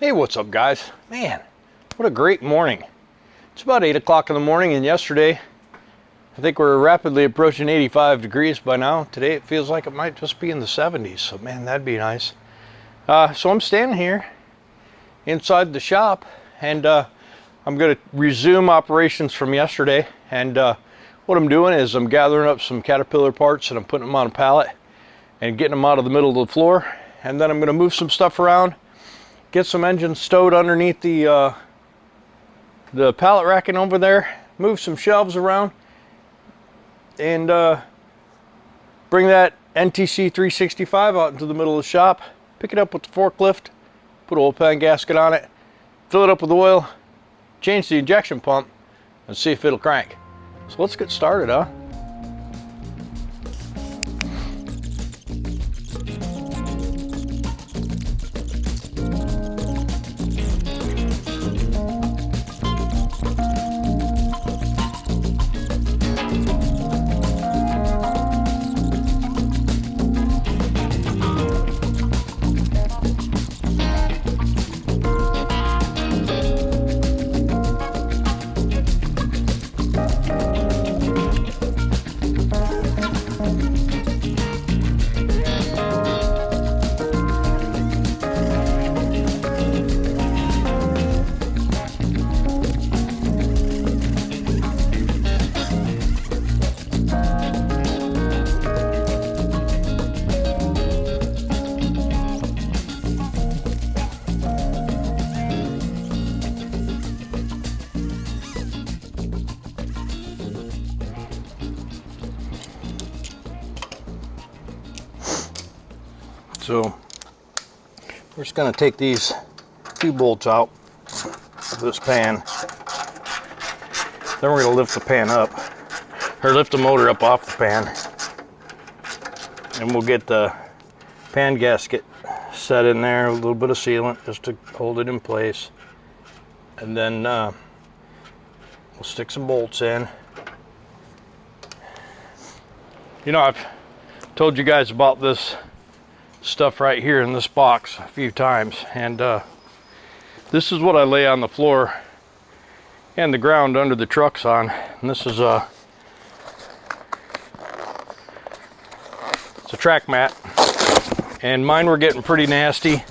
Hey, what's up guys? Man, what a great morning. It's about 8 o'clock in the morning, and yesterday I think we're rapidly approaching 85 degrees by now. Today it feels like it might just be in the 70s, so man, that'd be nice. So I'm standing here inside the shop, and I'm going to resume operations from yesterday. And what I'm doing is I'm gathering up some Caterpillar parts and I'm putting them on a pallet and getting them out of the middle of the floor. And then I'm going to move some stuff around, get some engines stowed underneath the pallet racking over there, move some shelves around, and bring that NTC 365 out into the middle of the shop, pick it up with the forklift, put an oil pan gasket on it, fill it up with oil, change the injection pump, and see if it'll crank. So let's get started, huh? So we're just going to take these two bolts out of this pan. Then we're going to lift the pan up, or lift the motor up off the pan, and we'll get the pan gasket set in there, a little bit of sealant just to hold it in place, and then we'll stick some bolts in. You know, I've told you guys about this stuff right here in this box a few times, and this is what I lay on the floor and the ground under the trucks on. And this is it's a track mat, and mine were getting pretty nasty,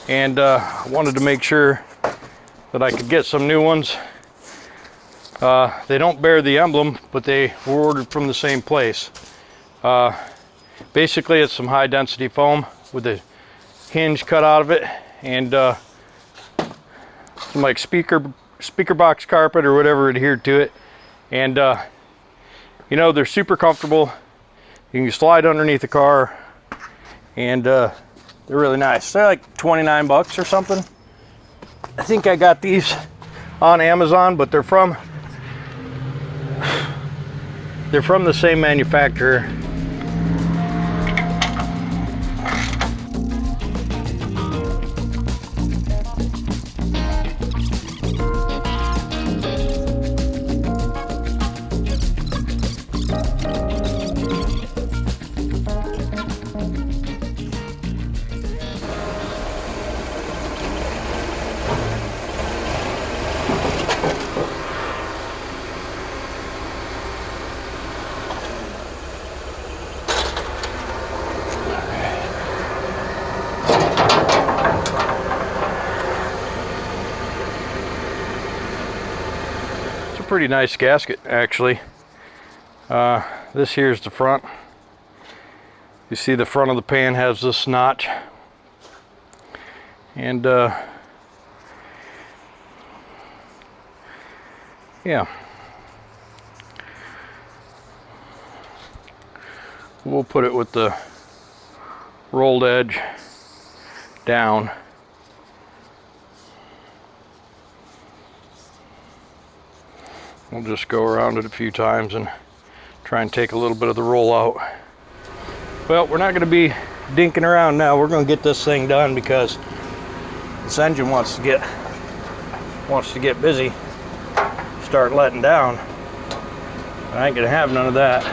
and I wanted to make sure that I could get some new ones. They don't bear the emblem, but they were ordered from the same place. Basically, it's some high density foam with a hinge cut out of it, and some like speaker box carpet or whatever adhered to it. And you know, they're super comfortable. You can slide underneath the car, and they're really nice. They're like 29 bucks or something. I think I got these on Amazon, but they're from the same manufacturer. Pretty nice gasket, actually. This here's the front. You see the front of the pan has this notch, and yeah, we'll put it with the rolled edge down. We'll just go around it a few times and try and take a little bit of the roll out. Well, we're not going to be dinking around now. We're going to get this thing done because this engine wants to get busy, start letting down. I ain't going to have none of that.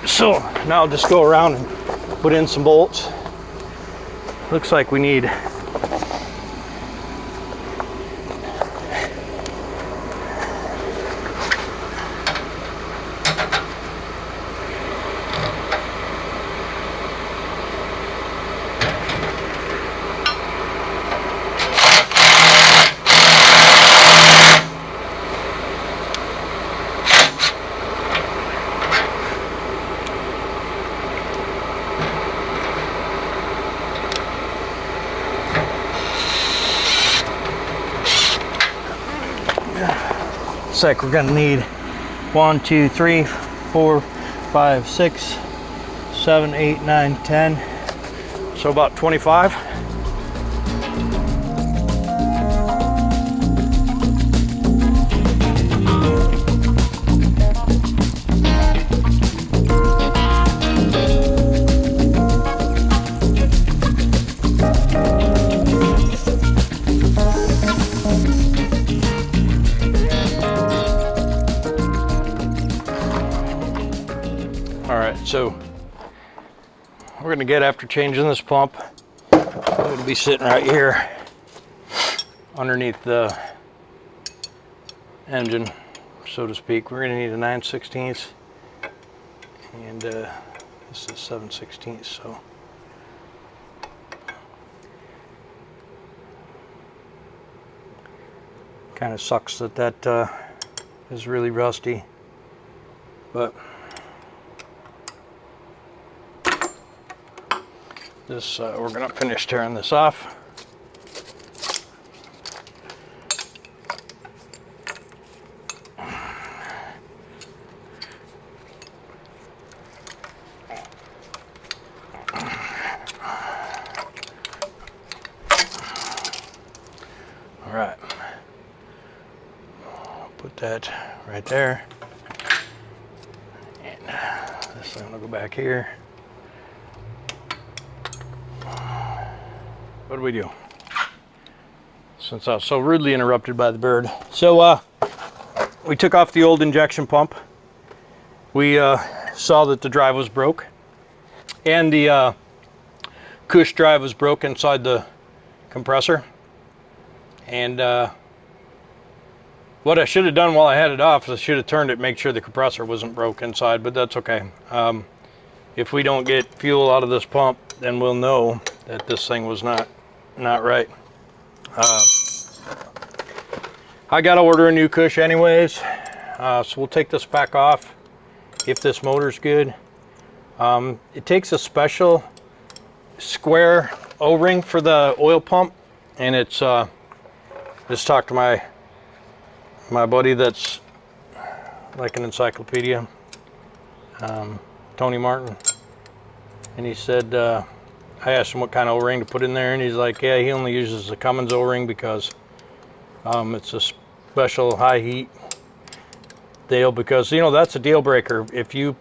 So now I'll just go around and put in some bolts. Looks like we need like we're gonna need 1, 2, 3, 4, 5, 6, 7, 8, 9, 10. So about 25. So we're going to get after changing this pump. It'll be sitting right here underneath the engine, so to speak. We're going to need a 9/16 and this is 7/16, so kind of sucks that that is really rusty, but this, we're going to finish tearing this off. All right, put that right there, and this thing will go back here. What do we do? Since I was so rudely interrupted by the bird. So we took off the old injection pump. We saw that the drive was broke, and the cush drive was broke inside the compressor. And what I should have done while I had it off is I should have turned it, make sure the compressor wasn't broke inside, but that's okay. If we don't get fuel out of this pump, then we'll know that this thing was not right. I gotta order a new cush anyways, so we'll take this back off if this motor's good. It takes a special square O-ring for the oil pump, and it's just talked to my buddy that's like an encyclopedia, Tony Martin, and he said, I asked him what kind of O-ring to put in there, and he's like, yeah, he only uses the Cummins O-ring because it's a special high heat deal, because you know that's a deal breaker. If you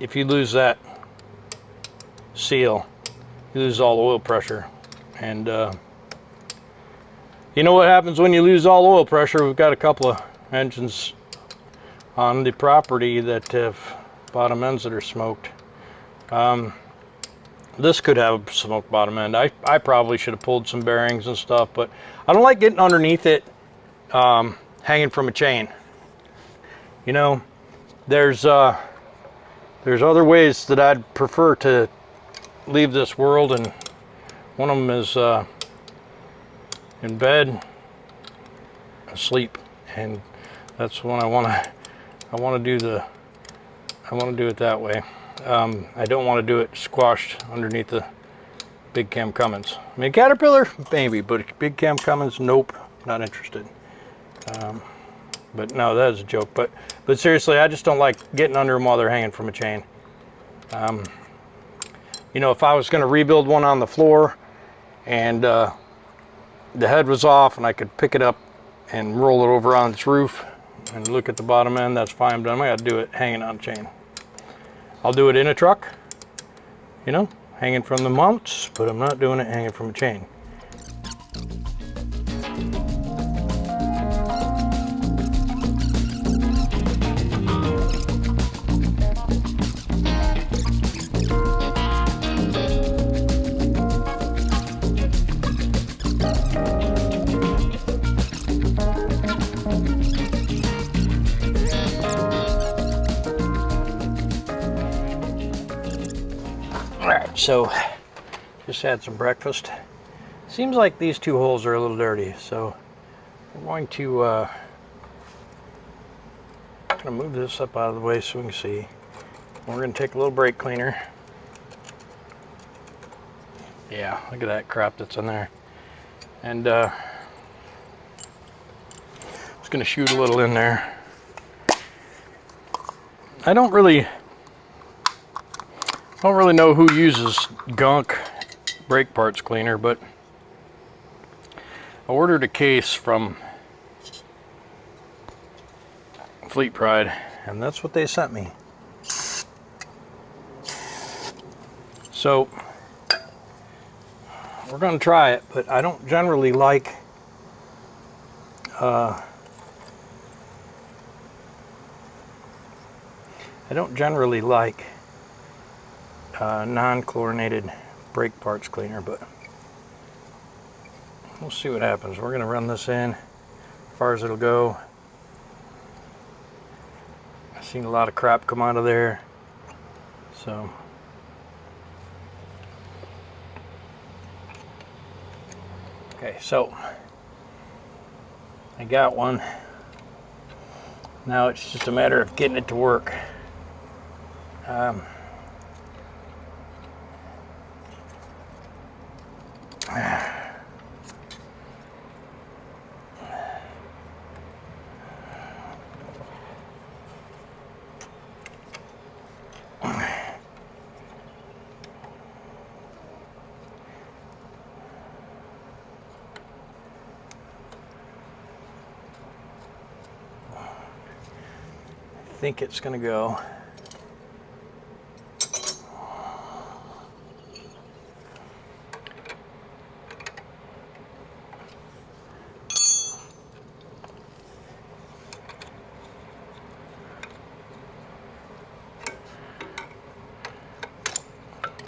lose that seal, you lose all the oil pressure. And you know what happens when you lose all oil pressure? We've got a couple of engines on the property that have bottom ends that are smoked. This could have a smoked bottom end. I probably should have pulled some bearings and stuff, but I don't like getting underneath it hanging from a chain. You know, there's other ways that I'd prefer to leave this world, and one of them is in bed, asleep, and that's when I want to do it that way. I don't want to do it squashed underneath the big cam Cummins. I mean, Caterpillar, maybe, but big cam Cummins, nope, not interested. But no, that is a joke. But seriously, I just don't like getting under them while they're hanging from a chain. You know, if I was going to rebuild one on the floor and the head was off and I could pick it up and roll it over on its roof and look at the bottom end, that's fine, but I'm going to do it hanging on a chain. I'll do it in a truck, you know, hanging from the mounts, but I'm not doing it hanging from a chain. So just had some breakfast. Seems like these two holes are a little dirty, so we're going to move this up out of the way so we can see. We're going to take a little brake cleaner. Yeah, look at that crap that's in there. And just going to shoot a little in there. I don't really know who uses gunk brake parts cleaner, but I ordered a case from Fleet Pride, and that's what they sent me. So we're going to try it, but I don't generally like non-chlorinated brake parts cleaner, but we'll see what happens. We're going to run this in as far as it'll go. I've seen a lot of crap come out of there, so okay, so I got one. Now it's just a matter of getting it to work. I think it's going to go.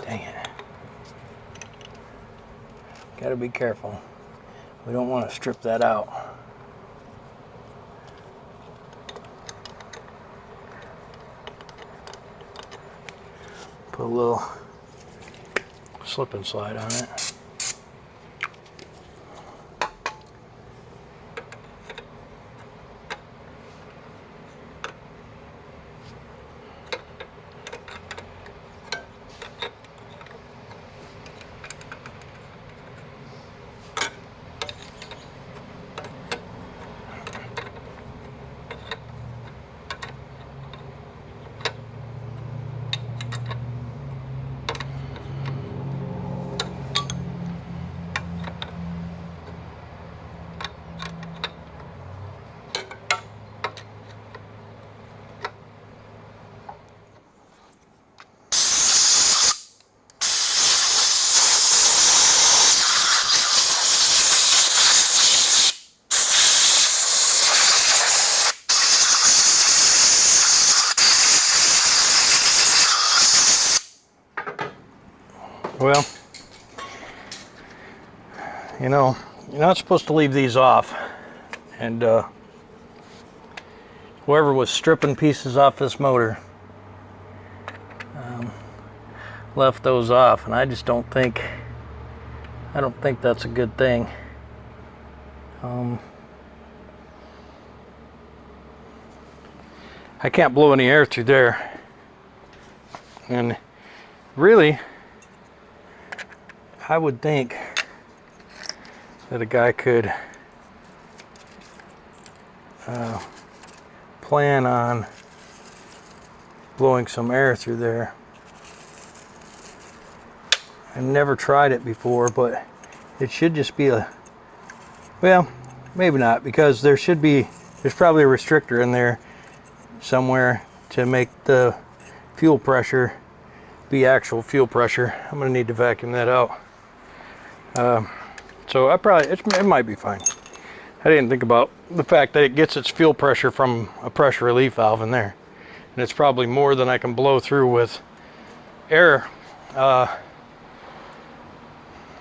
Dang it. Got to be careful. We don't want to strip that out. Put a little slip and slide on it. Well, you know, you're not supposed to leave these off, and whoever was stripping pieces off this motor left those off, and I just don't think that's a good thing. I can't blow any air through there, and really I would think that a guy could plan on blowing some air through there. I've never tried it before, but it should just be well, maybe not, because there's probably a restrictor in there somewhere to make the fuel pressure be actual fuel pressure. I'm gonna need to vacuum that out. So it might be fine. I didn't think about the fact that it gets its fuel pressure from a pressure relief valve in there, and it's probably more than I can blow through with air.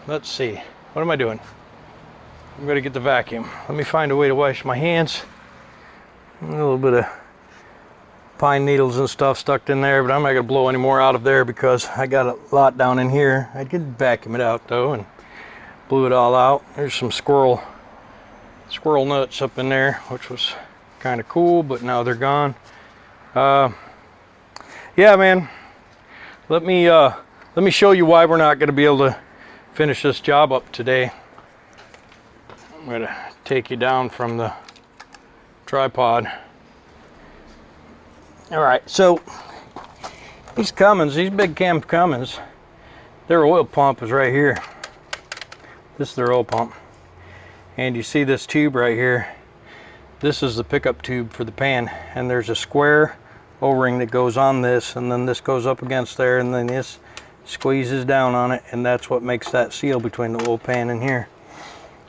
Let's see, what am I doing? I'm going to get the vacuum. Let me find a way to wash my hands. A little bit of pine needles and stuff stuck in there, but I'm not gonna blow any more out of there because I got a lot down in here. I did vacuum it out though and blew it all out. There's some squirrel nuts up in there, which was kind of cool, but now they're gone. Yeah, man, let me show you why we're not going to be able to finish this job up today. I'm going to take you down from the tripod. All right, so these Cummins, these big cam Cummins, their oil pump is right here. This is their oil pump. And you see this tube right here. This is the pickup tube for the pan. And there's a square O-ring that goes on this, and then this goes up against there, and then this squeezes down on it, and that's what makes that seal between the oil pan and here.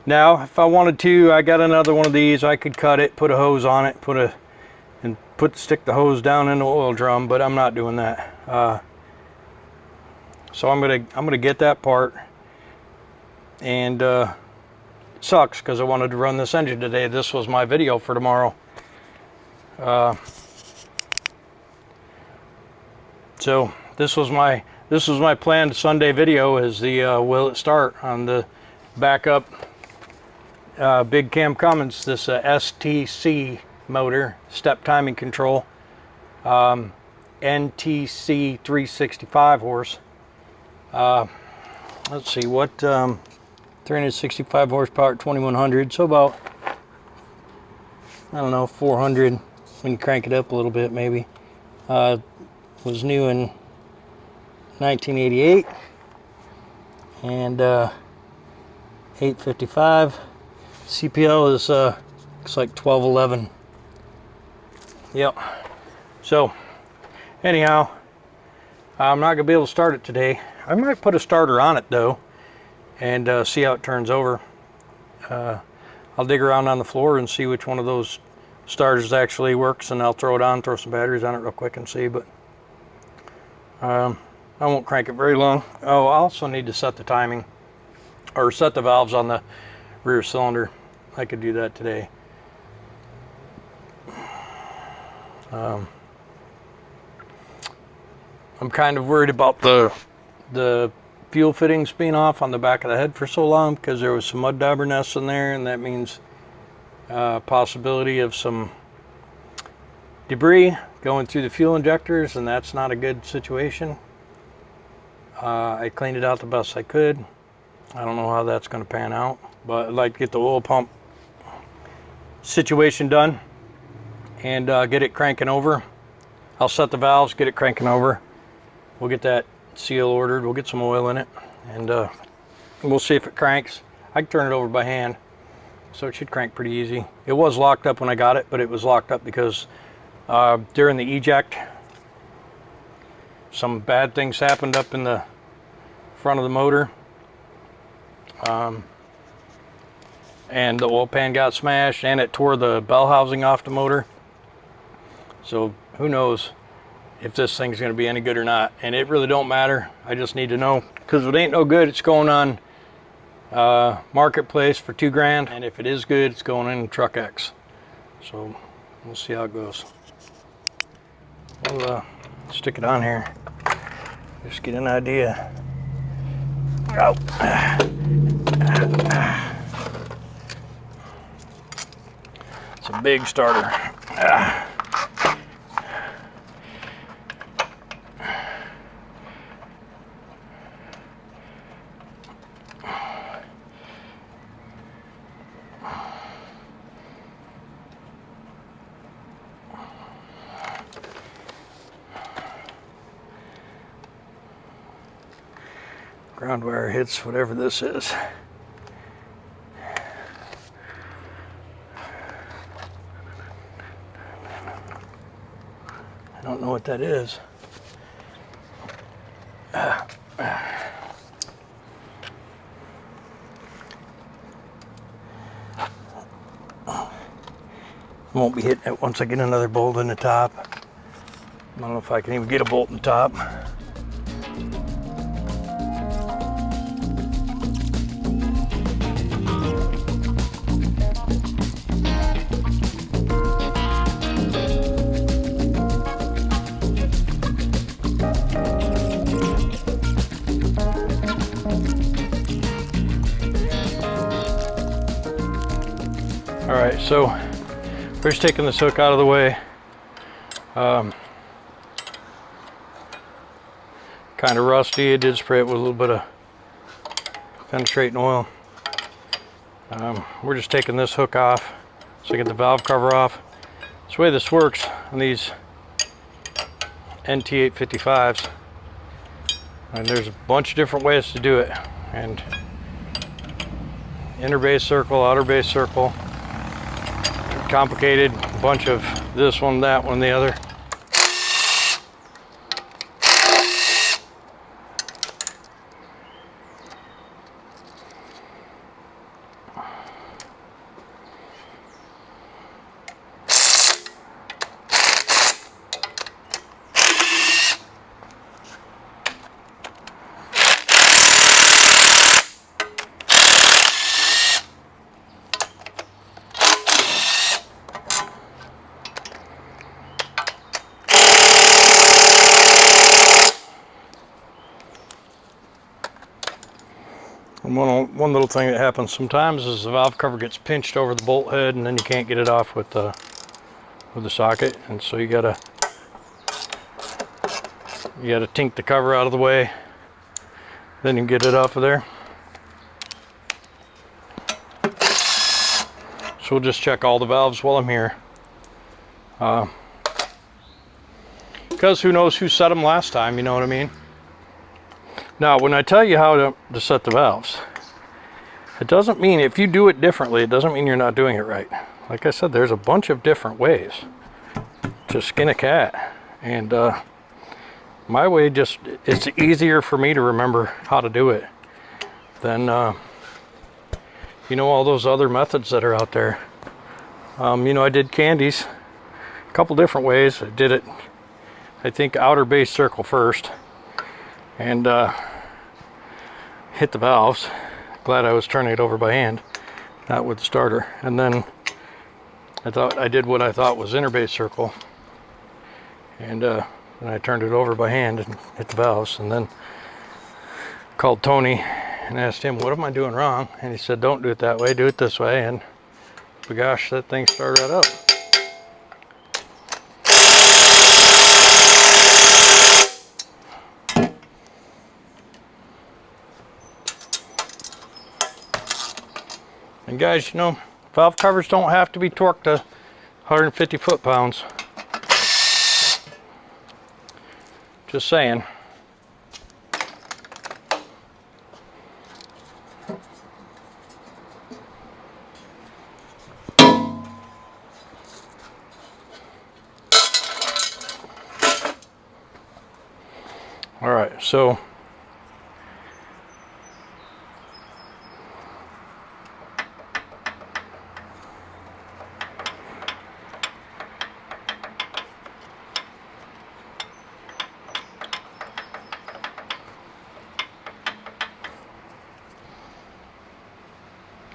Now, if I wanted to, I got another one of these. I could cut it, put a hose on it, stick the hose down in the oil drum, but I'm not doing that. So I'm gonna get that part, and it sucks because I wanted to run this engine today. This was my video for tomorrow. So this was my planned Sunday video, is the will it start on the backup big cam Cummins, this STC motor, step timing control, NTC 365 horse. Let's see what 365 horsepower, 2100, so about, I don't know, 400 when you crank it up a little bit maybe. Was new in 1988, and 855. CPL is looks like 1211. Yep. So anyhow, I'm not gonna be able to start it today. I might put a starter on it though, and see how it turns over. I'll dig around on the floor and see which one of those starters actually works, and I'll throw it on, throw some batteries on it real quick and see. But I won't crank it very long. Oh, I also need to set the timing, or set the valves on the rear cylinder. I could do that today. I'm kind of worried about the fuel fittings being off on the back of the head for so long, because there was some mud dauber nests in there, and that means possibility of some debris going through the fuel injectors, and that's not a good situation. I cleaned it out the best I could. I don't know how that's going to pan out, but I'd like to get the oil pump situation done and get it cranking over. I'll set the valves, get it cranking over. We'll get that seal ordered. We'll get some oil in it, and we'll see if it cranks. I can turn it over by hand, so it should crank pretty easy. It was locked up when I got it, but it was locked up because during the eject, some bad things happened up in the front of the motor, and the oil pan got smashed, and it tore the bell housing off the motor. So who knows if this thing's going to be any good or not, and it really don't matter. I just need to know, because if it ain't no good, it's going on marketplace for $2,000, and if it is good, it's going in Truck X. So we'll see how it goes. We'll stick it on here, just get an idea. Oh. It's a big starter. Ground wire hits whatever this is. I don't know what that is. Won't be hitting it once I get another bolt in the top. I don't know if I can even get a bolt in the top. So we're just taking this hook out of the way. Kind of rusty. I did spray it with a little bit of penetrating oil. We're just taking this hook off so I get the valve cover off. This way this works on these NT855s, and there's a bunch of different ways to do it, and inner base circle, outer base circle, complicated, a bunch of this one, that one, the other. And one little thing that happens sometimes is the valve cover gets pinched over the bolt head, and then you can't get it off with the socket, and so you gotta tink the cover out of the way, then you can get it off of there. So we'll just check all the valves while I'm here, because who knows who set them last time, you know what I mean? Now, when I tell you how to set the valves, it doesn't mean, if you do it differently, it doesn't mean you're not doing it right. Like I said, there's a bunch of different ways to skin a cat, and my way it's easier for me to remember how to do it than you know, all those other methods that are out there. You know, I did candies a couple different ways. I did it, I think, outer base circle first, and hit the valves. Glad I was turning it over by hand, not with the starter. And then I did what I thought was inner base circle, and I turned it over by hand and hit the valves, and then called Tony and asked him, what am I doing wrong? And he said, don't do it that way, do it this way. And gosh, that thing started right up. And guys, you know, valve covers don't have to be torqued to 150 foot-pounds. Just saying. All right, so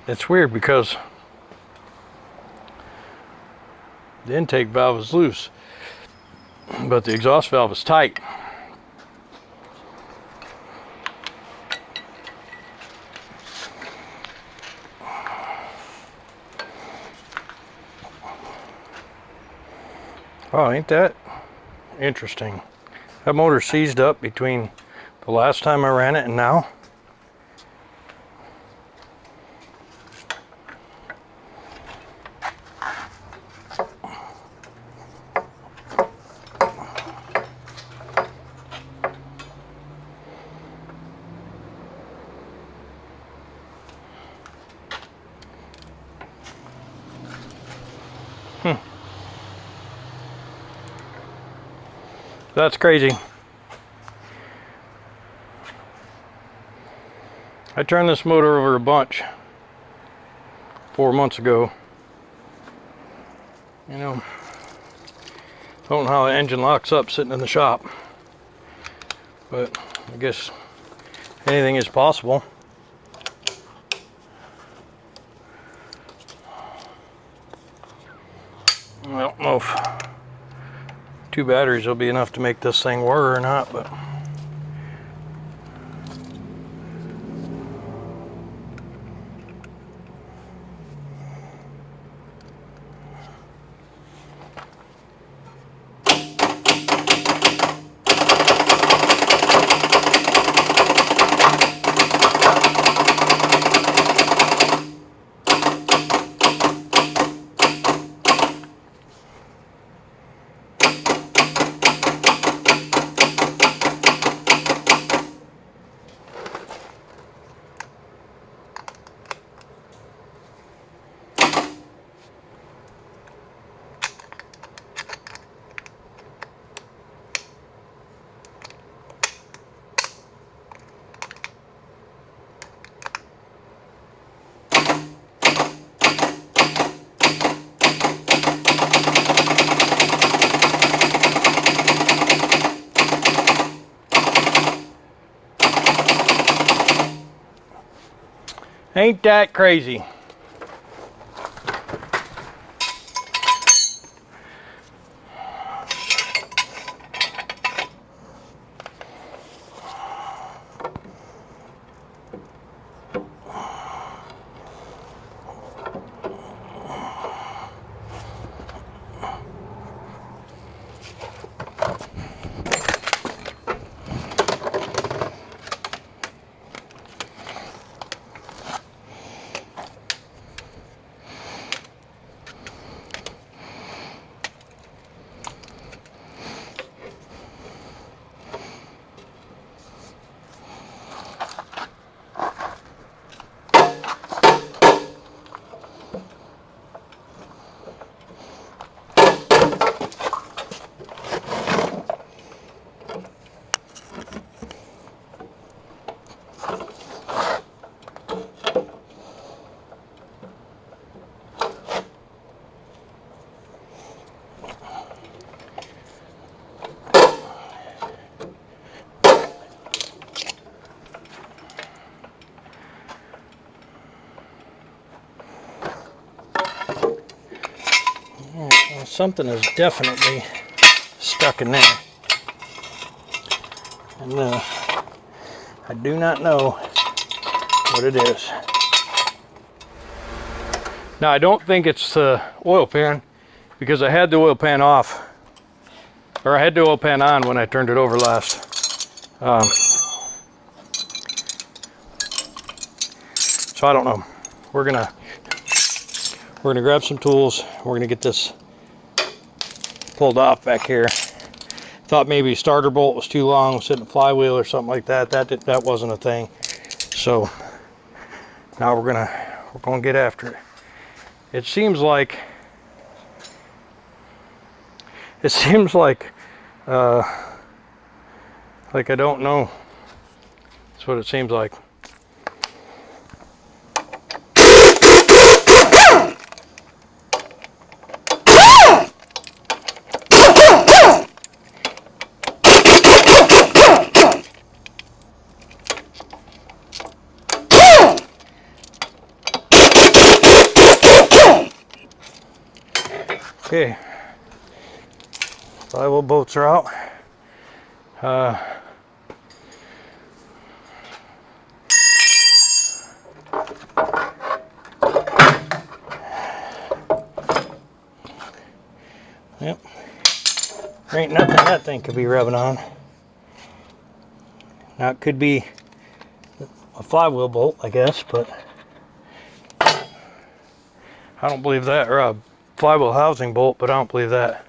it's weird because the intake valve is loose, but the exhaust valve is tight. Oh, ain't that interesting? That motor seized up between the last time I ran it and now. That's crazy. I turned this motor over a bunch 4 months ago. You know, don't know how the engine locks up sitting in the shop, but I guess anything is possible. I don't know if 2 batteries will be enough to make this thing whir or not, but Ain't that crazy? Well, something is definitely stuck in there, and I do not know what it is. Now I don't think it's the oil pan, because I had the oil pan off, or I had the oil pan on when I turned it over last. So I don't know. We're gonna grab some tools. We're gonna get this pulled off back here. Thought maybe starter bolt was too long, was hitting the flywheel or something like that. That wasn't a thing. So now we're gonna get after it. It seems like I don't know. That's what it seems like. Okay, flywheel bolts are out. Yep, there ain't nothing that thing could be rubbing on. Now it could be a flywheel bolt, I guess, but I don't believe that, or a flywheel housing bolt, but I don't believe that.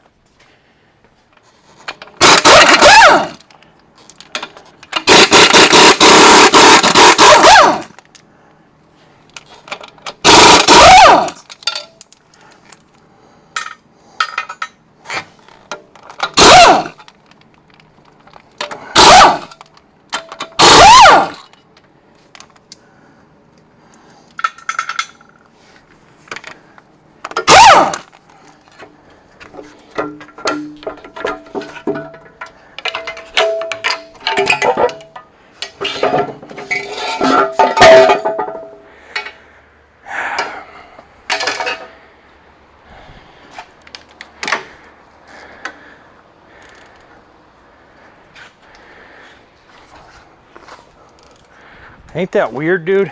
Ain't that weird, dude?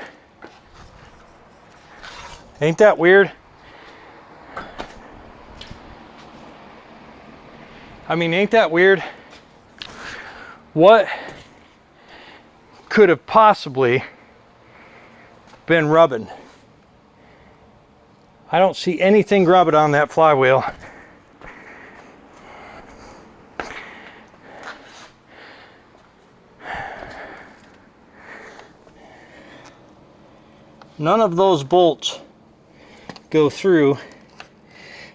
Ain't that weird? I mean, ain't that weird? What could have possibly been rubbing? I don't see anything rubbing on that flywheel. None of those bolts go through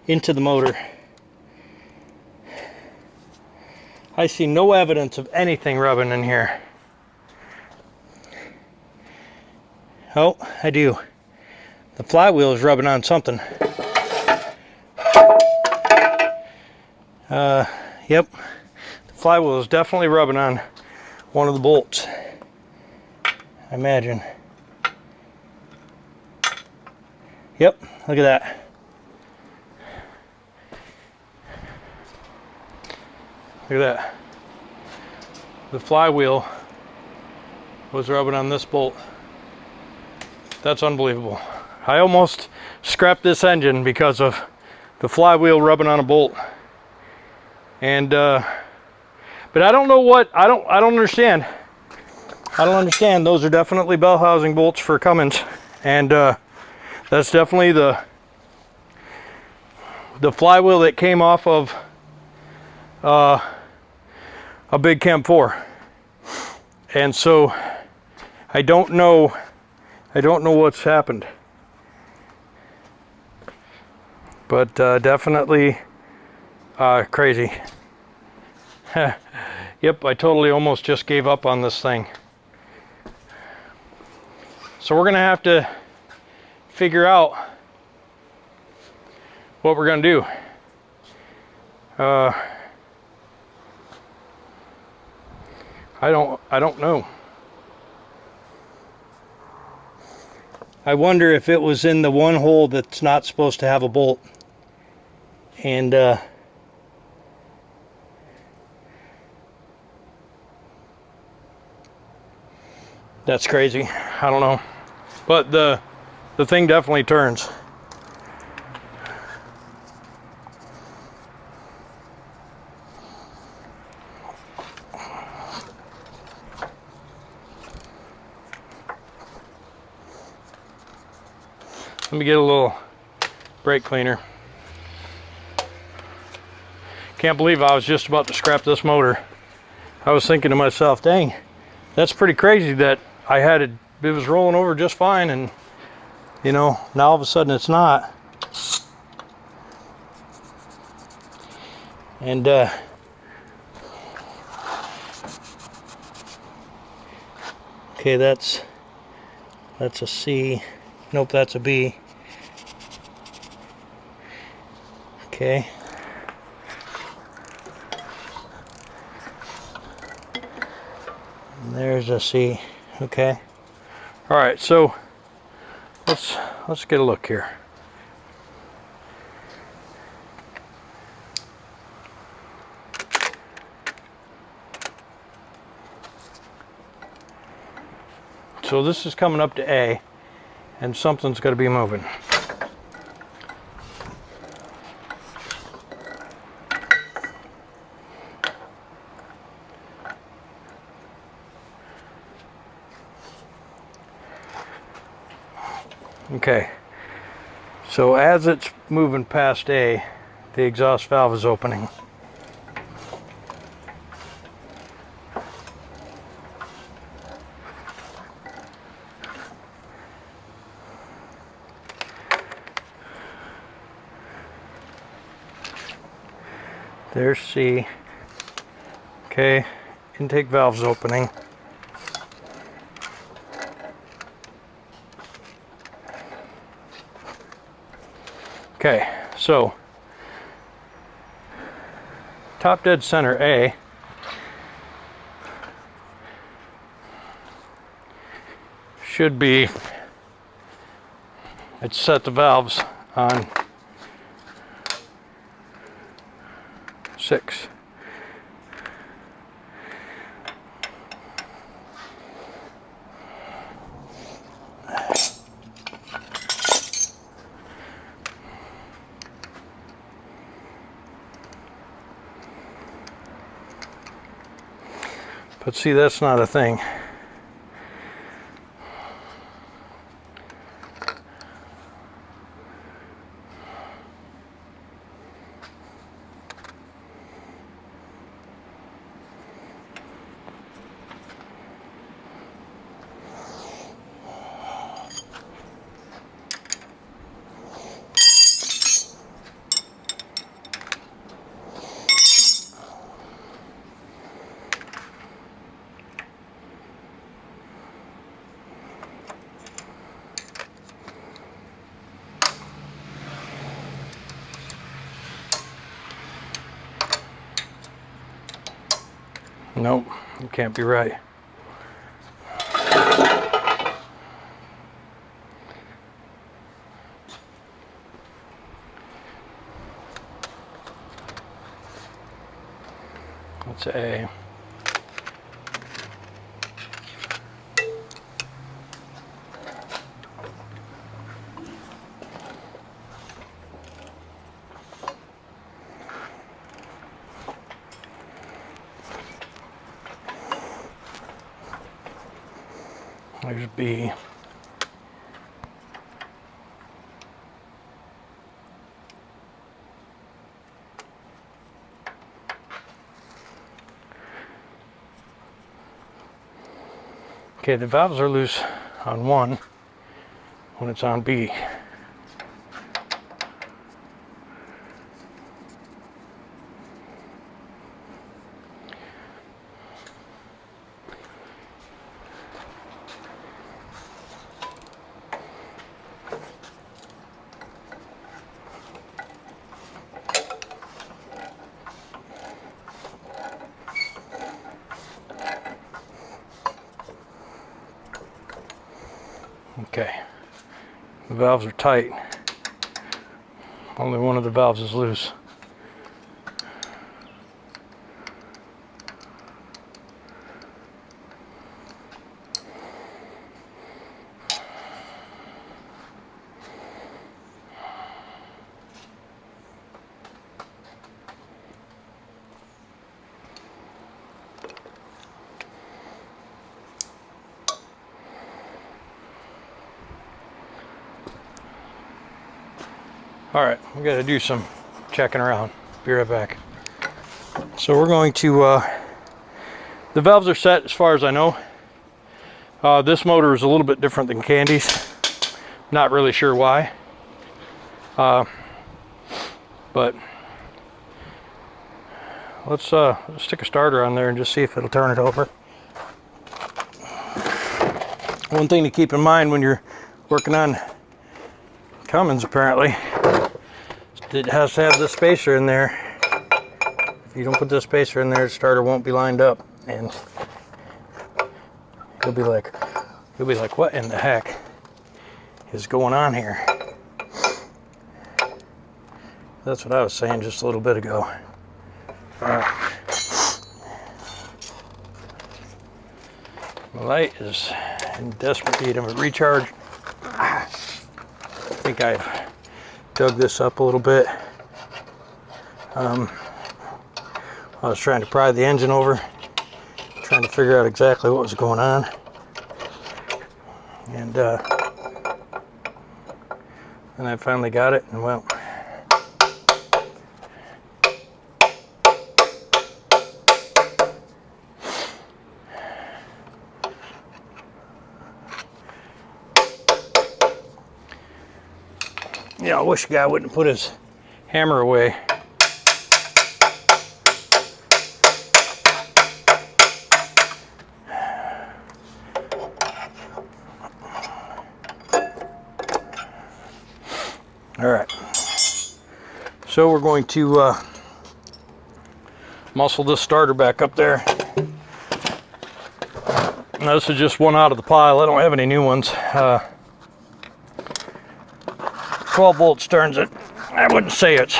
into the motor. I see no evidence of anything rubbing in here. Oh, I do. The flywheel is rubbing on something. Yep. The flywheel is definitely rubbing on one of the bolts, I imagine. Yep, look at that. Look at that. The flywheel was rubbing on this bolt. That's unbelievable. I almost scrapped this engine because of the flywheel rubbing on a bolt. And but I don't know what, I don't understand. I don't understand. Those are definitely bell housing bolts for Cummins, and that's definitely the flywheel that came off of a big Cam 4. And so I don't know what's happened, but definitely crazy. Yep, I totally almost just gave up on this thing. So we're gonna have to figure out what we're gonna do. I don't know. I wonder if it was in the one hole that's not supposed to have a bolt. And that's crazy. I don't know. But the thing definitely turns. Let me get a little brake cleaner. Can't believe I was just about to scrap this motor. I was thinking to myself, dang, that's pretty crazy that I had it was rolling over just fine, and you know, now all of a sudden it's not. And okay, that's a C. Nope, that's a B. Okay. And there's a C. Okay. All right, so let's get a look here. So this is coming up to A, and something's got to be moving. Okay, so as it's moving past A, the exhaust valve is opening. There's C. Okay, intake valve's opening. Okay, so top dead center A should be, it's set the valves on 6. But see, that's not a thing. Nope, it can't be right. That's A. There's B. Okay, the valves are loose on 1 when it's on B. Okay, the valves are tight. Only one of the valves is loose. All right, we got to do some checking around. Be right back. So we're going to, the valves are set as far as I know. This motor is a little bit different than Candy's. Not really sure why. But let's stick a starter on there and just see if it'll turn it over. One thing to keep in mind when you're working on Cummins, apparently, it has to have the spacer in there. If you don't put the spacer in there, the starter won't be lined up, and you'll be like, what in the heck is going on here? That's what I was saying just a little bit ago. My light is in desperate need of a recharge. I think I've dug this up a little bit. I was trying to pry the engine over, trying to figure out exactly what was going on. And I finally got it, and well, yeah, I wish the guy wouldn't put his hammer away. All right, so we're going to muscle this starter back up there. Now, this is just one out of the pile. I don't have any new ones. 12 volts turns it. I wouldn't say it's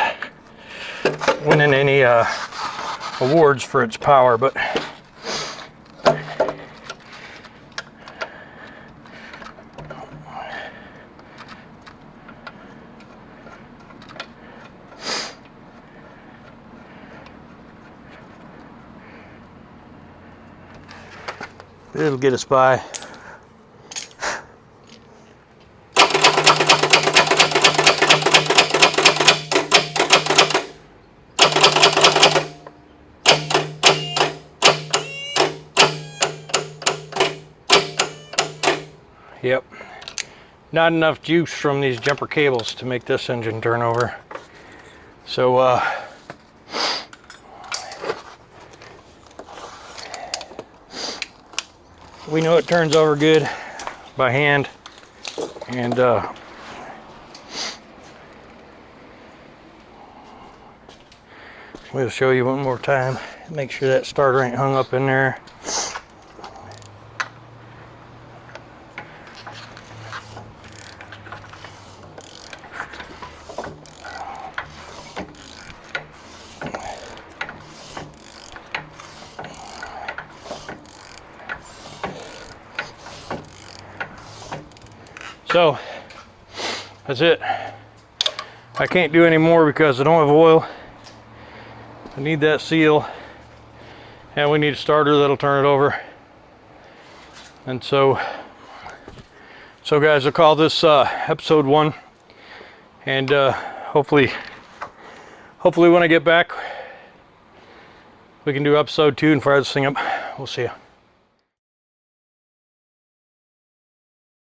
winning any awards for its power, but it'll get us by. Yep, not enough juice from these jumper cables to make this engine turn over. So we know it turns over good by hand, and we'll show you one more time. Make sure that starter ain't hung up in there. So that's it. I can't do any more because I don't have oil. I need that seal, and we need a starter that'll turn it over. And so guys, I'll call this episode 1, and hopefully when I get back we can do episode 2 and fire this thing up. We'll see you.